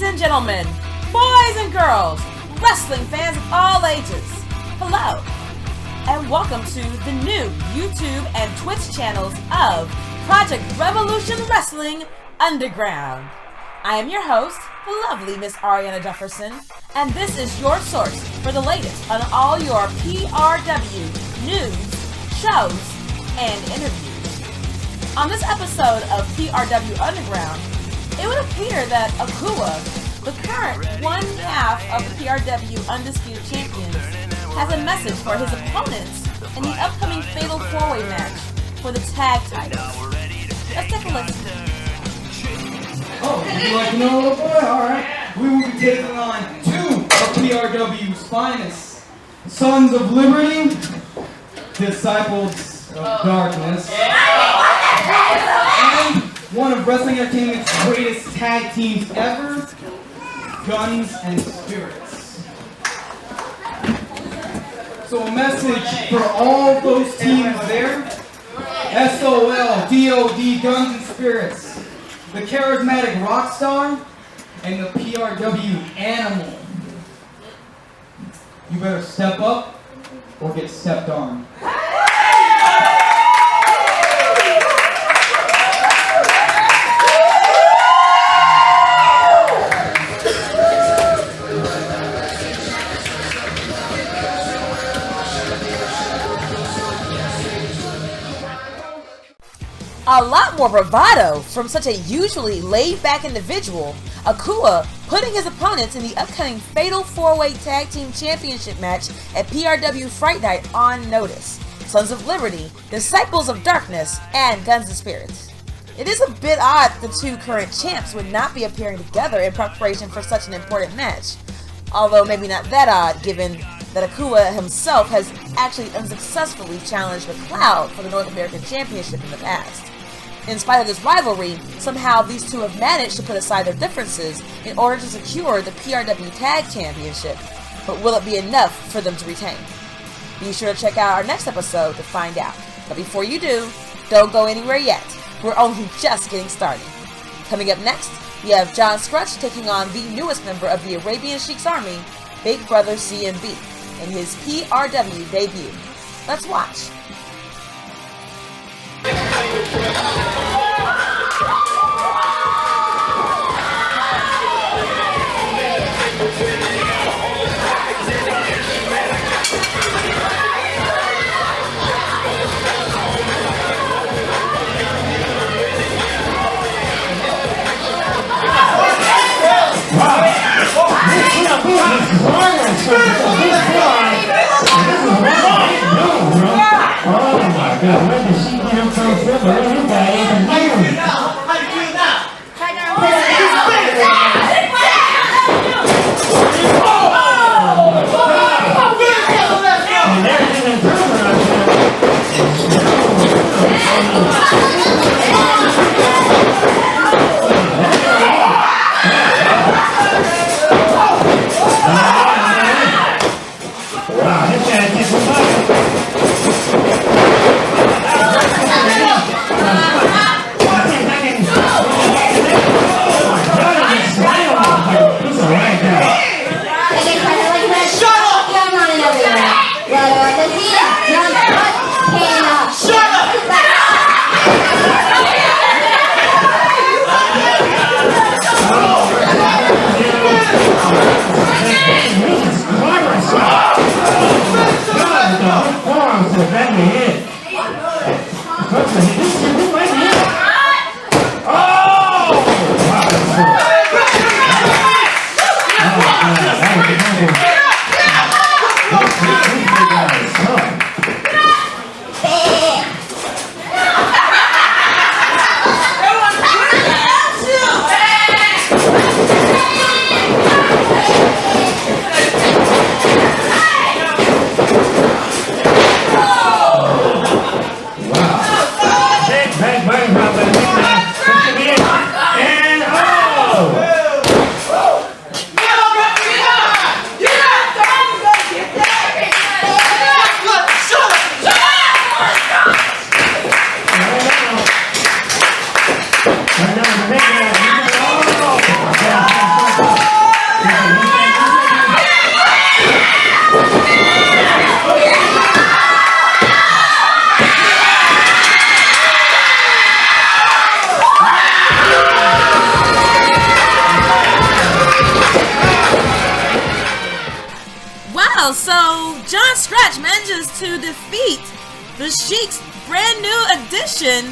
Ladies and gentlemen, boys and girls, wrestling fans of all ages, hello, and welcome to the new YouTube and Twitch channels of Project Revolution Wrestling Underground. I am your host, the lovely Miss Ariana Jefferson, and this is your source for the latest on all your PRW news, shows, and interviews. On this episode of PRW Underground, it would appear that Akua, the current one half of the PRW Undisputed Champions, has a message for his opponents in the upcoming Fatal 4-Way match for the tag titles. Let's take a listen. Oh, would you like to know, little boy? Alright. We will be taking on two of PRW's finest. Sons of Liberty, Disciples of Darkness, and one of Wrestling Entertainment's greatest tag teams ever, Guns and Spirits. So a message for all those teams there, SOL, DOD, Guns and Spirits, the charismatic rock star, and the PRW animal. You better step up or get stepped on. A lot more bravado from such a usually laid-back individual, Akua putting his opponents in the upcoming Fatal 4-Way Tag Team Championship match at PRW Fright Night on notice. Sons of Liberty, Disciples of Darkness, and Guns and Spirits. It is a bit odd that the two current champs would not be appearing together in preparation for such an important match. Although maybe not that odd given that Akua himself has actually unsuccessfully challenged McLeod for the North American Championship in the past. In spite of this rivalry, somehow these two have managed to put aside their differences in order to secure the PRW Tag Championship, but will it be enough for them to retain? Be sure to check out our next episode to find out. But before you do, don't go anywhere yet. We're only just getting started. Coming up next, we have Jon Scrutch taking on the newest member of the Arabian Sheik's army, Big Brother CMB, in his PRW debut. Let's watch. Oh my God, where did she get him from? Where did that even marry? How do you feel now? And everything is proven out wow, this guy gets some money. Wow, so Jon Scrutch manages to defeat the Sheik's brand new addition,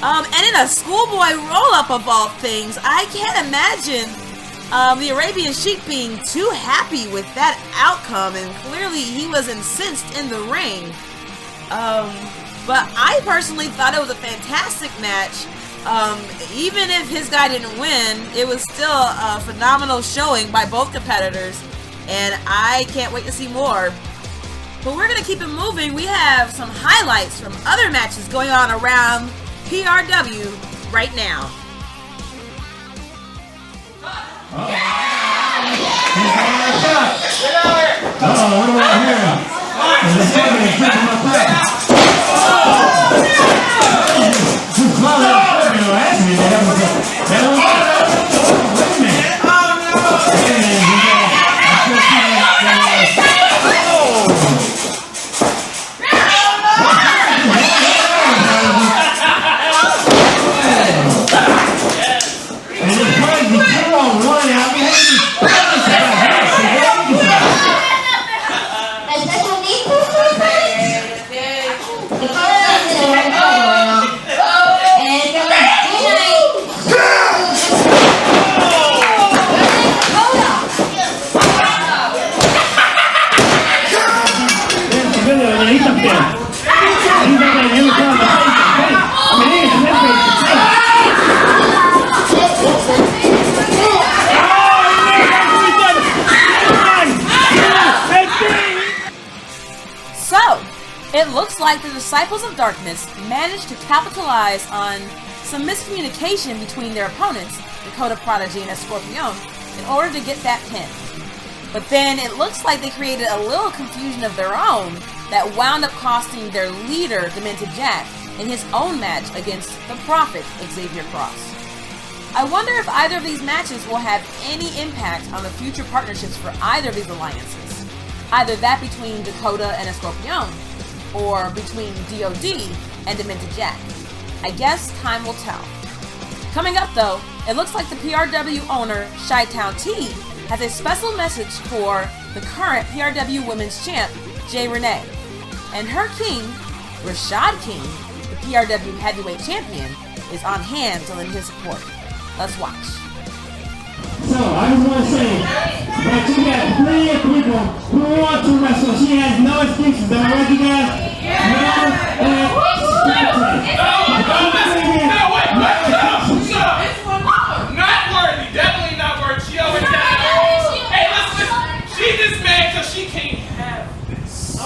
and in a schoolboy roll-up of all things. I can't imagine the Arabian Sheik being too happy with that outcome, and clearly he was incensed in the ring. But I personally thought it was a fantastic match. Even if his guy didn't win, it was still a phenomenal showing by both competitors, and I can't wait to see more. But we're going to keep it moving. We have some highlights from other matches going on around PRW right now. It looks like the Disciples of Darkness managed to capitalize on some miscommunication between their opponents, Dakota Prodigy and Escorpion, in order to get that pin. But then it looks like they created a little confusion of their own that wound up costing their leader, Demented Jack, in his own match against the Prophet, Xavier Cross. I wonder if either of these matches will have any impact on the future partnerships for either of these alliances. Either that between Dakota and Escorpion, or between DOD and Demented Jack. I guess time will tell. Coming up though, it looks like the PRW owner, Chi-Town T, has a special message for the current PRW Women's Champ, Jay Renee. And her king, Rashad King, the PRW Heavyweight Champion, is on hand to lend his support. Let's watch. So, I just want to say that you got plenty of people who want to wrestle. She has no excuses. Am I right, you guys? Not worthy. Definitely not worthy. She always hey, listen. She just mad because she can't have this.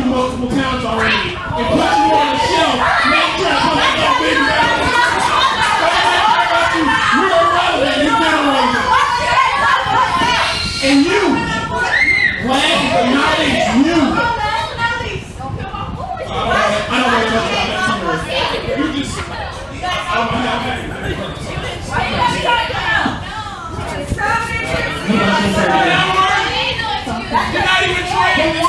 Multiple times already, and put you on the shelf, make sure I come back up big battle. You're irrelevant, you're irrelevant. And you, last but not least, you. I don't know enough about that too. You just, I don't have that. You're not even trained.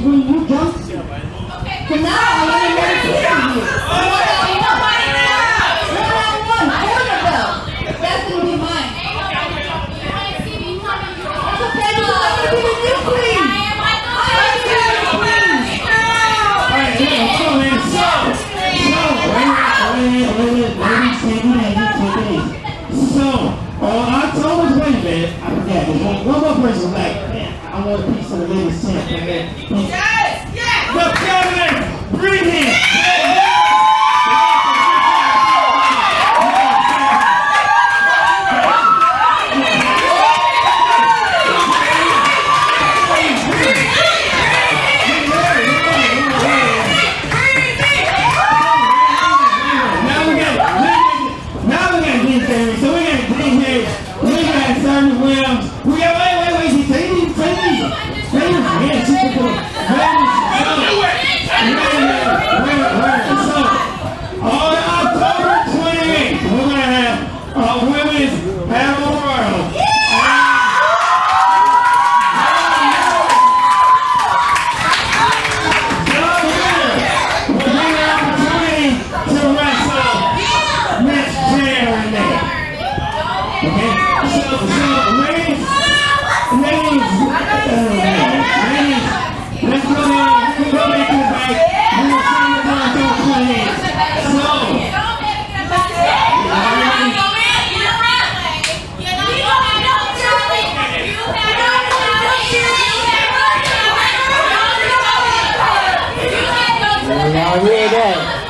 When you jump, so now I want to know you. That's going to be mine. That's okay, because I'm going to be the new queen. So, on October 20th, I forget, there's one more person back. The feminine breathing.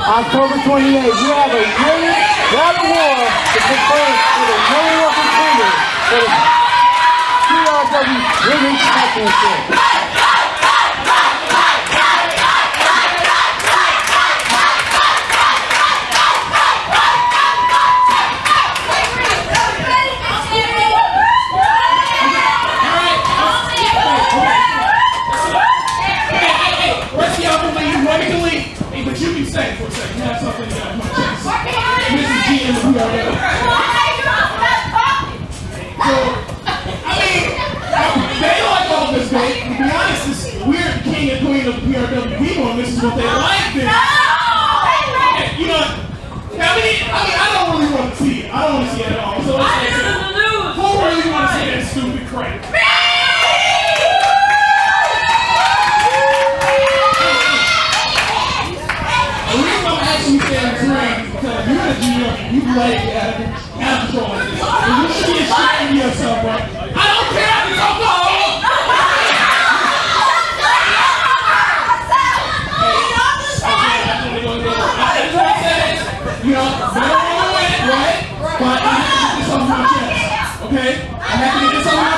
October 28th, we have a winning battle war to confirm for the number one contender for the PRW Women's Championship. But you can stay for a second. You have something to my chest. Mrs. G and the PRW. So, I mean, they like all this, babe. To be honest, this weird king and queen of the PRW people, and this is what they like. This. You know, I don't really want to see it. I don't want to see it at all. So let's say, who really want to see that stupid crap? The reason I'm actually saying drink because you're the GM, you play out of control. And you should be ashamed of yourself, bro. I don't care if it's alcohol. You know, I don't want to win, right? But I have to get this off my chest, okay? I have to get this off my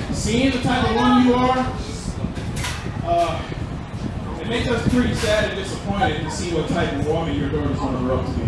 chest. Seeing the type of woman you are, it makes us pretty sad and disappointed to see what type of woman your daughter's going to grow up to be.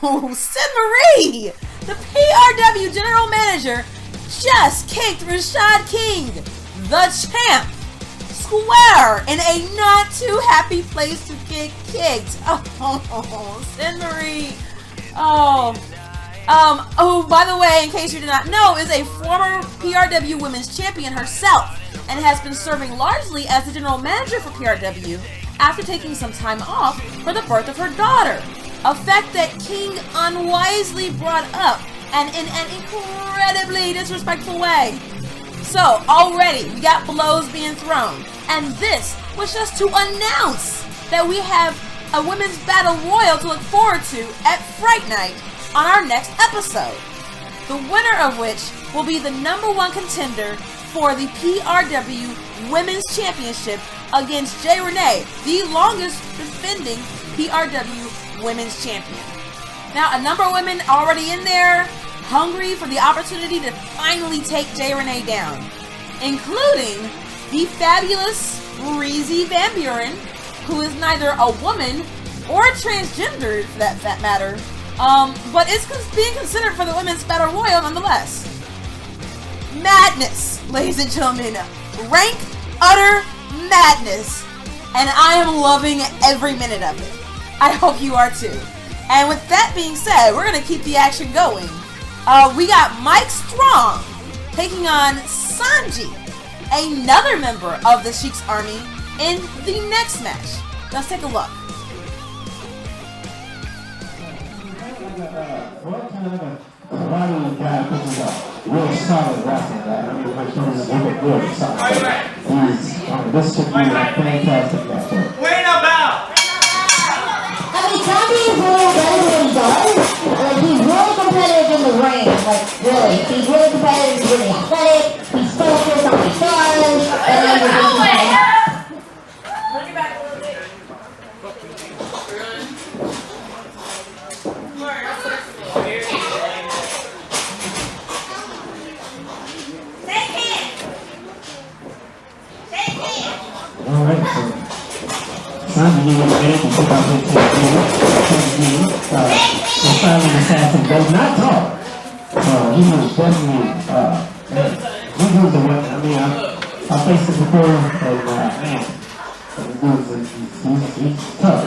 Oh, Marie, the PRW General Manager, just kicked Rashad King, the champ, square in a not too happy place to get kicked. Oh, Marie. Oh, by the way, in case you did not know, is a former PRW Women's Champion herself and has been serving largely as the General Manager for PRW after taking some time off for the birth of her daughter. A fact that King unwisely brought up and in an incredibly disrespectful way. So already we got blows being thrown, and this was just to announce that we have a women's battle royal to look forward to at Fright Night on our next episode. The winner of which will be the #1 contender for the PRW Women's Championship against Jay Renee, the longest defending PRW Women's Champion. Now, a number of women already in there, hungry for the opportunity to finally take Jay Renee down, including the fabulous Reezy Van Buren who is neither a woman or transgender for that matter, but is being considered for the Women's Battle Royal nonetheless. Madness, ladies and gentlemen. Rank, utter madness. And I am loving every minute of it. I hope you are too. And with that being said, we're going to keep the action going. We got Mike Strong taking on Sanji, another member of the Sheik's army, in the next match. Let's take a look. What kind of a body guy is a real solid wrestling guy? I mean, my shoulders look good, solid. This should be a fantastic match. Wait about! I mean, Sanji is really better than he does. Like, he's really competitive in the ring. Like, really. He's really competitive, he's really athletic, he's focused on what he does, and then he's really Alright, so Sanji was there to pick up his the silent assassin does not talk. He was definitely, he was the one, I mean, I faced it before, and man, he's tough.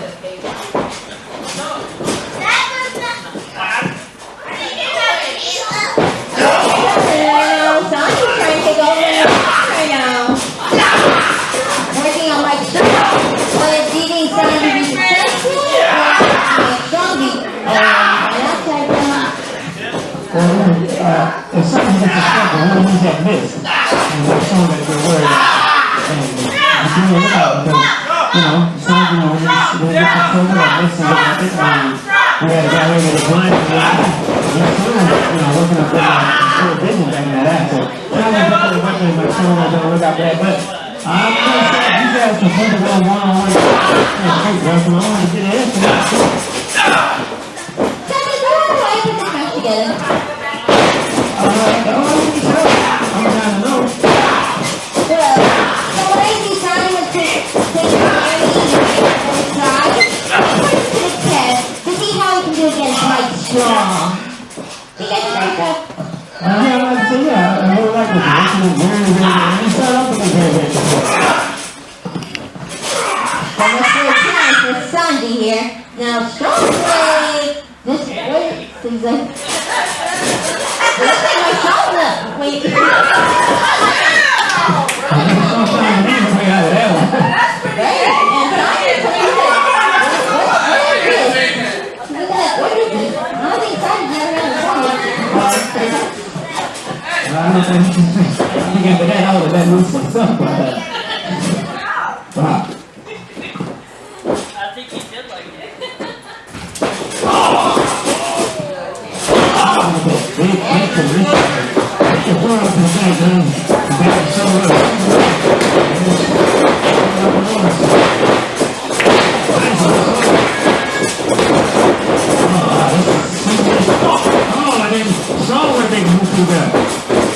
Sanji's trying to take over right now. Working on my show. But do you think Sanji will be successful? Sanji. That's like If something gets a struggle, we use that miss. And we're showing that we're worried. And you can look out because, you know, Sanji, when we get the struggle, that miss is what we had a guy ready to blind and working up full vision back in that act. So, Sanji definitely working in my shoulder, don't look out bad. But I'm going to say, you guys can think about one-on-one and great wrestling. I want to get in. Sanji, go on, try to put this match together. I'm trying to know. So what I see Sanji was taking Army and try to put to the test to see how he can do against Mike Strong. Do you guys like that? Yeah, I'd say, yeah, I really like this. This is very, very, start off with a very, very good. And let's do a chance for Sanji here. Now, Strong play. This way. Things like. It looks like my shoulder. Wait. Right? And Sanji plays it. What is this? I don't think Sanji's never had a problem. I don't think after that, I would have let loose myself. Wow. I think he did like it. Big position. The throw up the back, man. The back is so I didn't saw what they moved through there.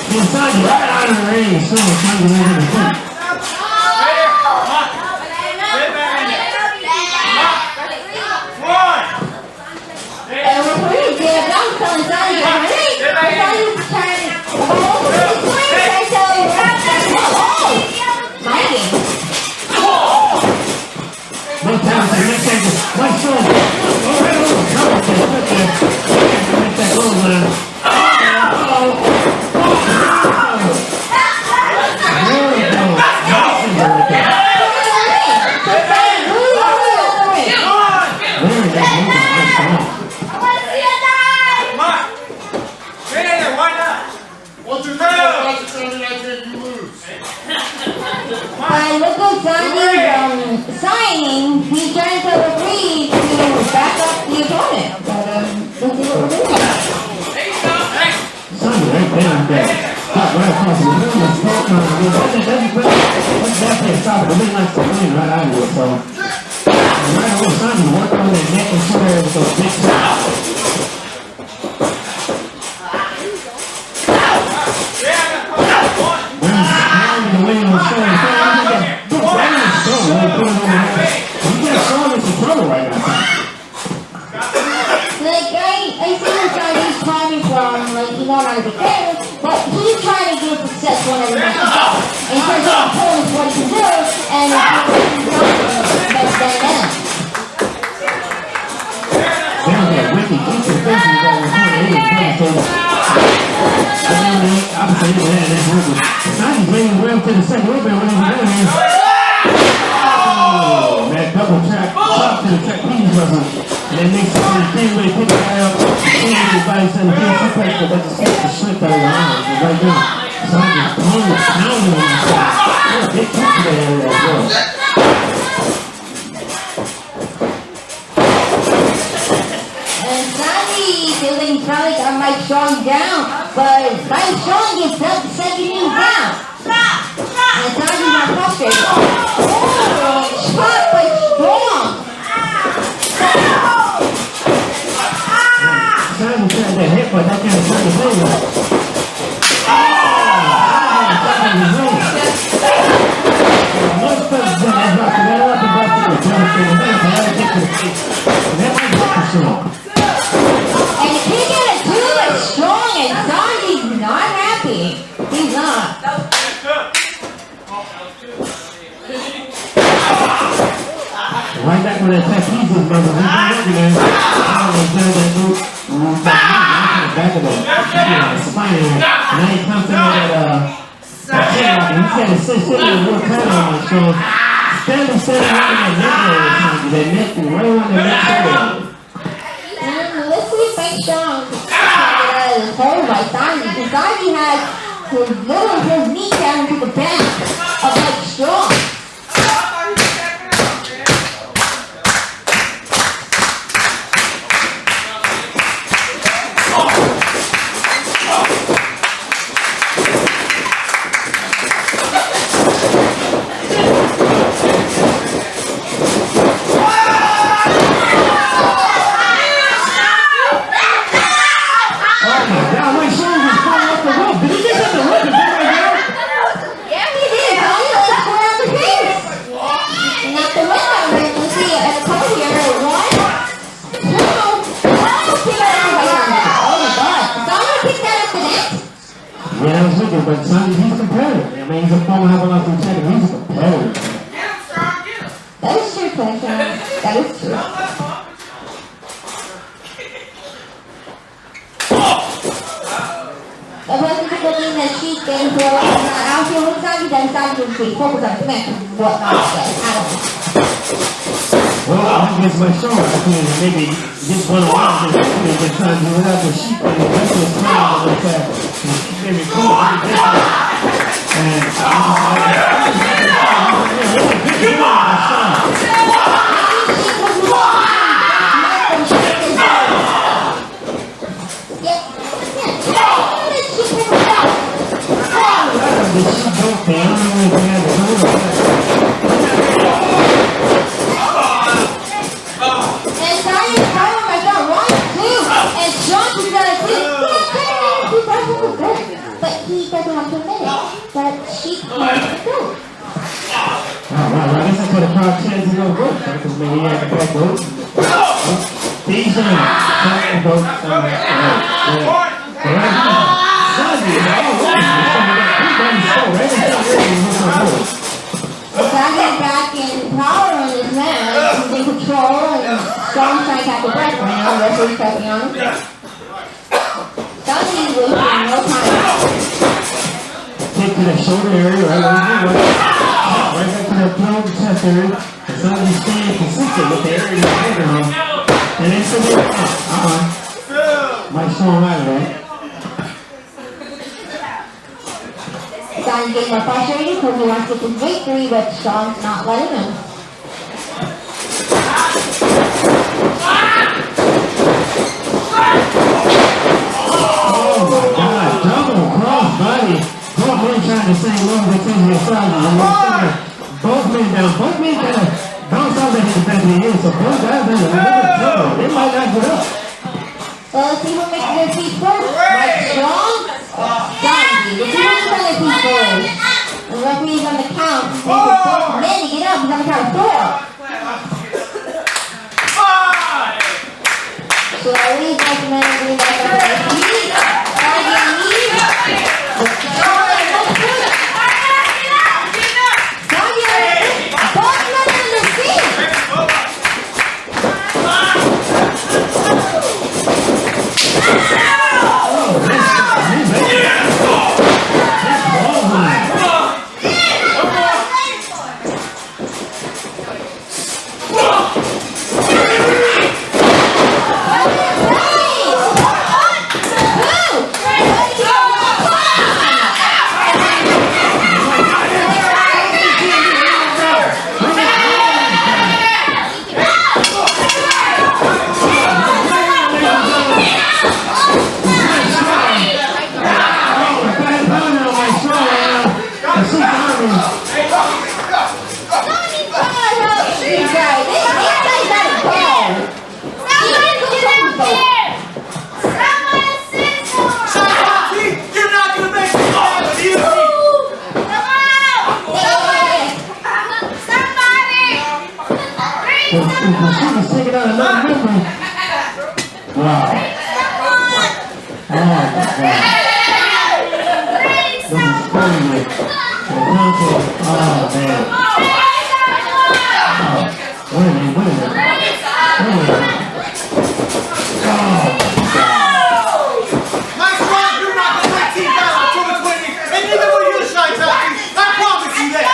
Inside right out of the ring, so much time to move in the front. And we're pretty good. I'm telling Sanji, Sanji's trying to fighting. No time to make that. My son. Oh, right over. Come on, make that goal, man. And look at Sanji's signing. He's trying to agree to back up the opponent. But let's see what we're doing. Sanji right there. Right across the room. That's definitely a stop. But he likes to win right out of it. So right over Sanji working on his neck and shoulder with those big shots. The way on the shoulder. Put it on the because his opponent's what he can do, and his opponent's not then. Ricky keeps his face in the obviously, Sanji's bringing well to the second open when he's doing here. Oh, that double track, top to the trapeze muscle. And that makes it the thing where they pick the guy up, the body said the thing suplex, but that just gets the slip out of the arm. But right there, Sanji's pounding on himself. What a big kick to that area as well. Feeling probably I might Sean down, but Mike Sean gets up the second knee down. And Sanji's not frustrated. Oh, shot but strong. Sanji tried that hit, but that kind of turned his over. Most folks done that drop, that up and drop to the jump to the hand, but that kick to the face. And that might be for sure. And he got a two that's strong, and Sanji's not happy. He's not. Right back with that trapeze, brother. He's been looking there. That move. Back of the spine area. Now he comes in with that chin lock. He's got to sit there real tight on my shoulder. Standing right in that neck area. That neck, right on the neck area. Let's see if Mike Sean can get out of this hole by Sanji. Because Sanji has his knee down to the back of Mike Strong. But Sanji, he's competitive. I mean, he's a former Havalanche champion. He's a competitor. That is true, Clay. That is true. That wasn't the thing that Sheik and Goin out here with Sanji, then Sanji would be focused on Smack and whatnot. I don't know. Well, I guess my show, I think maybe just one on one, just trying to do without the Sheik and the rest of the time, like that. Maybe cool, and but he doesn't want to admit it. But Sheik wants to go. I guess that's what the crowd says to go good, because maybe he had the back road. These are the votes on Sanji's back in power on this match. He's in control and Strong's trying to catch a breath right now. Referee's stepping on him. Sanji's losing no time. Take to the shoulder area, right back to the throat and chest area. Sanji's staying consistent with the area he's holding on. And then might show him out of that. Sanji's getting more frustrated because he wants to get this victory, but Strong's not letting him. Oh my God, double cross body. Both men trying the same move they take their sides. Both men down. Both men kind of bounce off at the back of the head. So both guys in the middle. They might not get up. So let's see who makes their feet first. Mike Strong, Sanji. Let's see who's on their feet first. The referee's on the count. Both men to get up. He's on the count of 4. Slowly, both men are getting back on their feet. Sanji leads. Sonny's trying to help Sheik right. This guy's got a ball. Somebody get out there! Somebody sit down! You're not gonna make it all of you! Come on! Somebody! Bring She was taking out another member. Wow. Oh my God. This is crazy. Oh man. Wait a minute. My squad, you're not gonna win team battle October 20th, and neither will you, Shy Tag. I promise you that.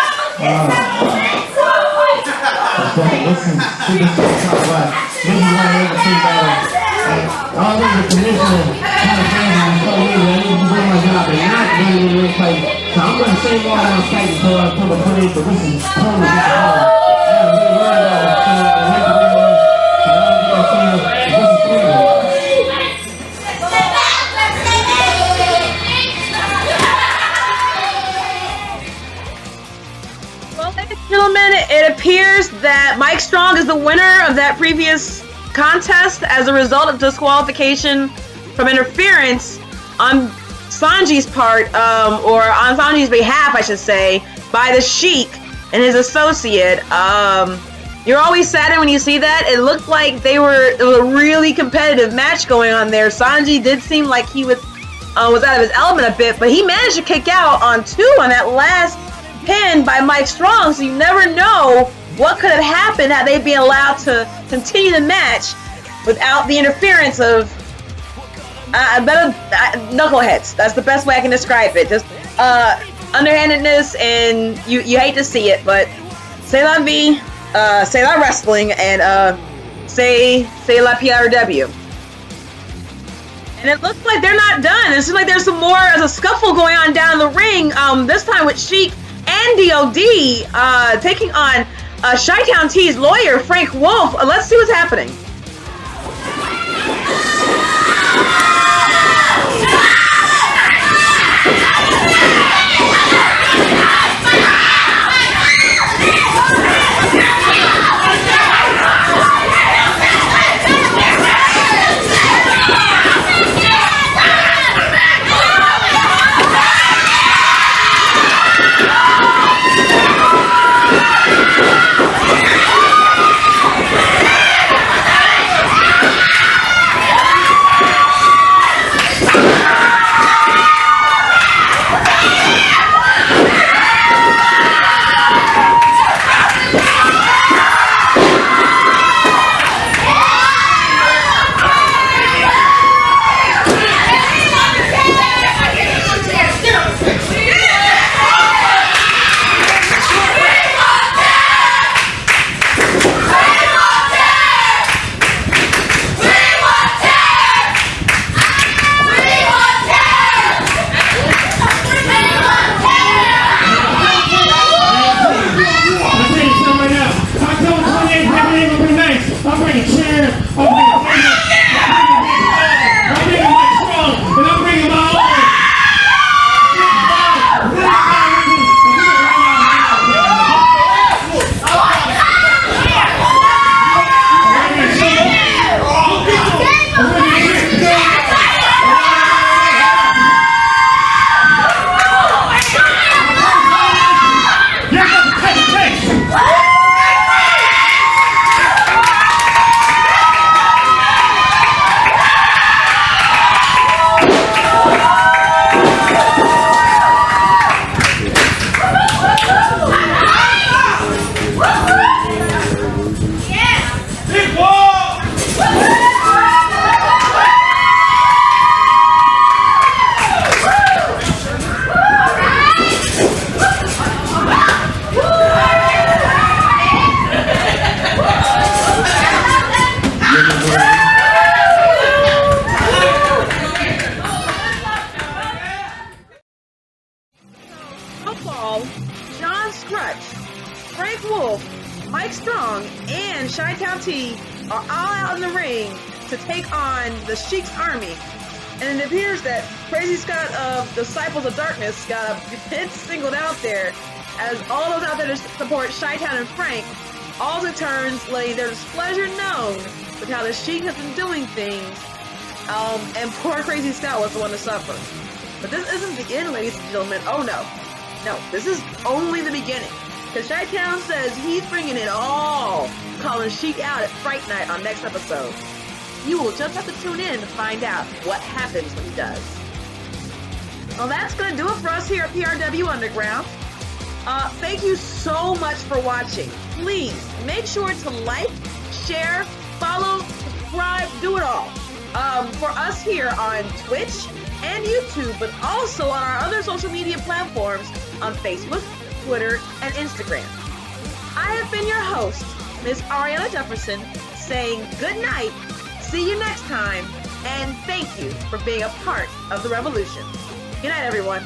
This is talk about. This is why they have a team battle. All these are commissioner kind of fans and so easy. I need to do my job and not really in real fight. So I'm going to save all my fight until October 28th, but this is totally different. I'm really worried about it. So I have to be honest. This is crazy. Well, ladies and gentlemen, it appears that Mike Strong is the winner of that previous contest as a result of disqualification from interference on Sanji's part, or on Sanji's behalf, I should say, by the Sheik and his associate. You're always saddened when you see that. It looked like there was a really competitive match going on there. Sanji did seem like he was out of his element a bit, but he managed to kick out on 2 on that last pin by Mike Strong, so you never know what could have happened had they been allowed to continue the match without the interference of knuckleheads. That's the best way I can describe it. Just underhandedness, and you hate to see it, but c'est la vie, c'est la wrestling, and c'est la PRW. And it looks like they're not done. It seems like there's a scuffle going on down the ring, this time with Sheik and DOD taking on Chi-Town T's lawyer, Frank Wolf. Let's see what's happening. Jon Scrutch, Frank Wolf, Mike Strong, and Chi-Town T are all out in the ring to take on the Sheik's army. And And it appears that Crazy Scott of Disciples of Darkness got a hit singled out there, as all those out there to support Chi-Town and Frank also turns lay their displeasure known with how the Sheik has been doing things, and poor Crazy Scott was the one to suffer. But this isn't the end, ladies and gentlemen. Oh no. No, this is only the beginning. Because Chi-Town says he's bringing it all, calling Sheik out at Fright Night on next episode. You will just have to tune in to find out what happens when he does. Well, that's going to do it for us here at PRW Underground. Thank you so much for watching. Please make sure to like, share, follow, subscribe, do it all. For us here on Twitch and YouTube, but also on our other social media platforms on Facebook, Twitter, and Instagram. I have been your host, Miss Ariana Jefferson, saying good night, see you next time, and thank you for being a part of the revolution. Good night, everyone.